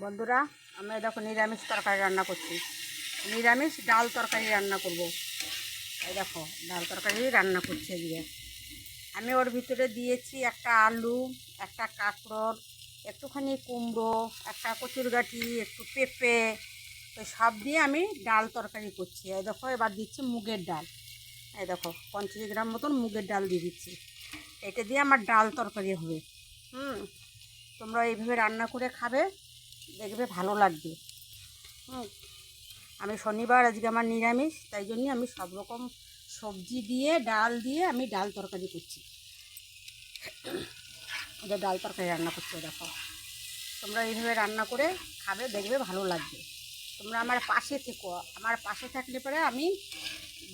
বন্ধুরা, আমি দেখো নিরামিষ তরকারি রান্না করছি। নিরামিষ ডাল তরকারি রান্না করব। এই দেখো ডাল তরকারি রান্না করছি এদিকে। আমি ওর ভিতরে দিয়েছি একটা আলু, একটা কাঁকরোল, একটুখানি কুমড়ো, একটা কচুরগাঠি, একটু পেঁপে, তো সব দিয়ে আমি ডাল তরকারি করছি। এই দেখো এবার দিচ্ছি মুগের ডাল। এই দেখো 50 গ্রাম মতন মুগের ডাল দিয়ে দিচ্ছি। এটা দিয়ে আমার ডাল তরকারি হবে। তোমরা এইভাবে রান্না করে খাবে, দেখবে ভালো লাগবে। আমি শনিবার, আজকে আমার নিরামিষ, তাই জন্যই আমি সব রকম সবজি দিয়ে ডাল দিয়ে আমি ডাল তরকারি করছি। ওদের ডাল তরকারি রান্না করছে দেখো। তোমরা এইভাবে রান্না করে খাবে, দেখবে ভালো লাগবে। তোমরা আমার পাশে থেকো। আমার পাশে থাকলে পরে আমি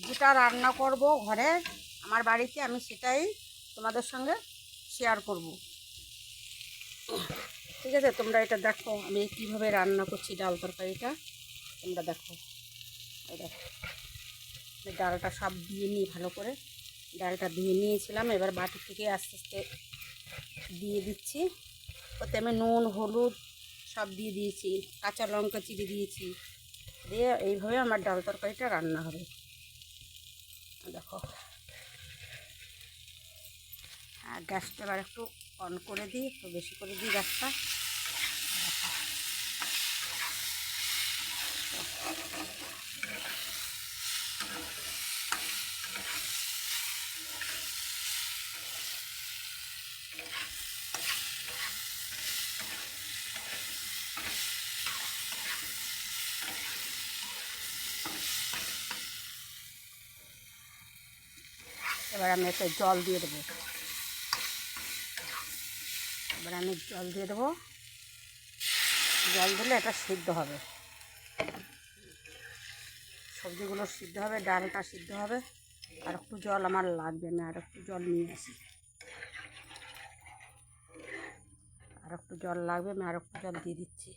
যেটা রান্না করব ঘরে আমার বাড়িতে, আমি সেটাই তোমাদের সঙ্গে শেয়ার করব। ঠিক আছে, তোমরা এটা দেখো আমি কীভাবে রান্না করছি ডাল তরকারিটা, তোমরা দেখো। এই দেখো ডালটা সব দিয়ে নিই ভালো করে। ডালটা ধুয়ে নিয়েছিলাম, এবার বাটি থেকে আস্তে আস্তে দিয়ে দিচ্ছি। ওতে আমি নুন, হলুদ সব দিয়ে দিয়েছি, কাঁচা লঙ্কা চিড়ে দিয়েছি, দিয়ে এইভাবে আমার ডাল তরকারিটা রান্না হবে। দেখো, আর গ্যাসটা এবার একটু অন করে দিই, একটু বেশি করে দিই গ্যাসটা। এবার আমি একটা জল দিয়ে দেবো। এবার আমি জল দিয়ে দেবো। জল দিলে এটা সিদ্ধ হবে, সবজিগুলো সিদ্ধ হবে, ডালটা সিদ্ধ হবে। আর একটু জল আমার লাগবে, না আর একটু জল নিয়ে আসি। আর একটু জল লাগবে, আমি আর একটু জল দিয়ে দিচ্ছি।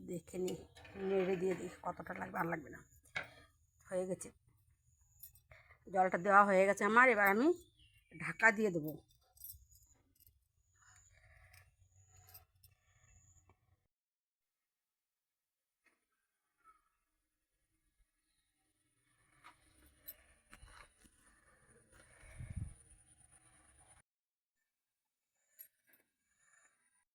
দেখে নিই, নেড়ে দিয়ে দিই কতটা লাগবে, আর লাগবে না। হয়ে গেছে, জলটা দেওয়া হয়ে গেছে আমার। এবার আমি ঢাকা দিয়ে দেবো।